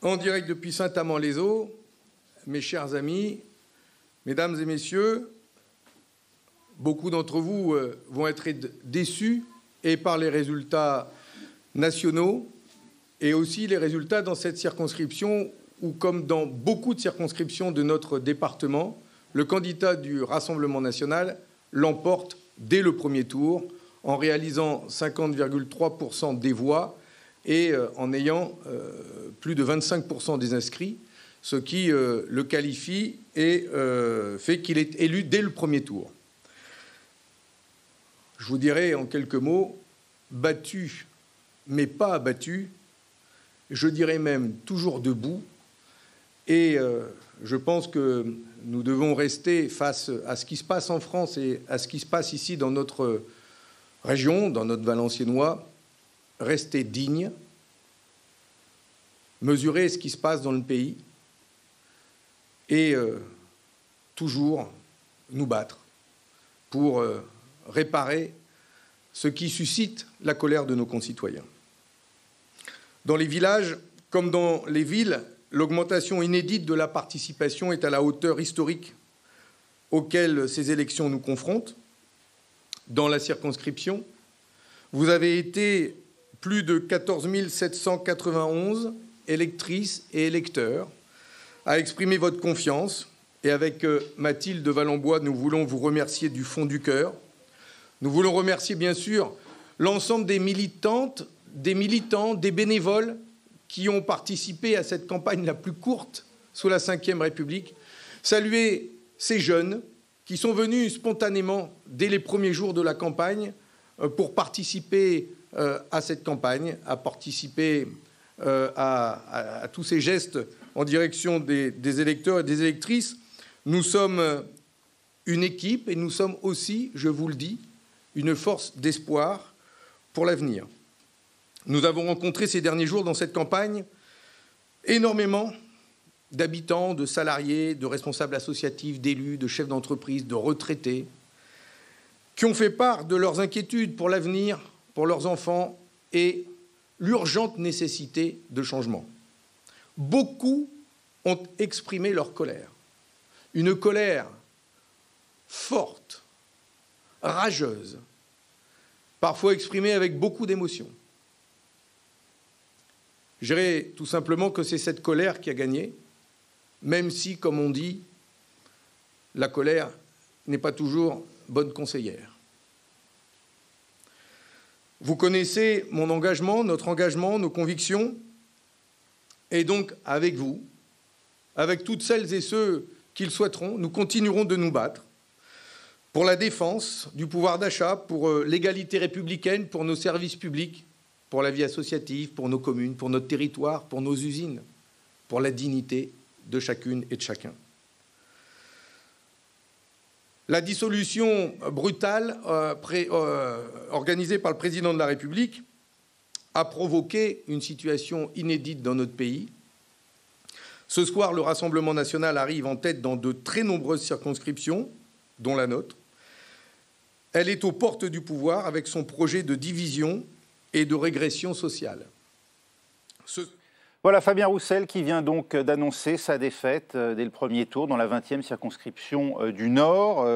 En direct depuis Saint-Amand-les-Eaux, mes chers amis, mesdames et messieurs, beaucoup d'entre vous vont être déçus et par les résultats nationaux et aussi les résultats dans cette circonscription où, comme dans beaucoup de circonscriptions de notre département, le candidat du Rassemblement national l'emporte dès le premier tour en réalisant 50,3% des voix et en ayant plus de 25% des inscrits, ce qui le qualifie et fait qu'il est élu dès le premier tour. Je vous dirais en quelques mots, battu mais pas abattu, je dirais même toujours debout, et je pense que nous devons rester face à ce qui se passe en France et à ce qui se passe ici dans notre région, dans notre Valenciennois, rester digne, mesurer ce qui se passe dans le pays et toujours nous battre pour réparer ce qui suscite la colère de nos concitoyens. Dans les villages comme dans les villes, l'augmentation inédite de la participation est à la hauteur historique auquel ces élections nous confrontent. Dans la circonscription, vous avez été plus de 14 791 électrices et électeurs à exprimer votre confiance. Et avec Mathilde de Valenbois, nous voulons vous remercier du fond du cœur. Nous voulons remercier, bien sûr, l'ensemble des militantes, des militants, des bénévoles qui ont participé à cette campagne la plus courte sous la Ve République. Saluer ces jeunes qui sont venus spontanément, dès les premiers jours de la campagne, pour participer à cette campagne, à participer à tous ces gestes en direction des électeurs et des électrices. Nous sommes une équipe et nous sommes aussi, je vous le dis, une force d'espoir pour l'avenir. Nous avons rencontré ces derniers jours dans cette campagne énormément d'habitants, de salariés, de responsables associatifs, d'élus, de chefs d'entreprise, de retraités, qui ont fait part de leurs inquiétudes pour l'avenir, pour leurs enfants et l'urgente nécessité de changement. Beaucoup ont exprimé leur colère, une colère forte, rageuse, parfois exprimée avec beaucoup d'émotion. Je dirais tout simplement que c'est cette colère qui a gagné, même si, comme on dit, la colère n'est pas toujours bonne conseillère. Vous connaissez mon engagement, notre engagement, nos convictions, et donc avec vous, avec toutes celles et ceux qui le souhaiteront, nous continuerons de nous battre pour la défense du pouvoir d'achat, pour l'égalité républicaine, pour nos services publics, pour la vie associative, pour nos communes, pour notre territoire, pour nos usines, pour la dignité de chacune et de chacun. La dissolution brutale organisée par le président de la République a provoqué une situation inédite dans notre pays. Ce soir, le Rassemblement national arrive en tête dans de très nombreuses circonscriptions, dont la nôtre. Elle est aux portes du pouvoir avec son projet de division et de régression sociale. Voilà Fabien Roussel qui vient donc d'annoncer sa défaite dès le premier tour dans la 20e circonscription du Nord.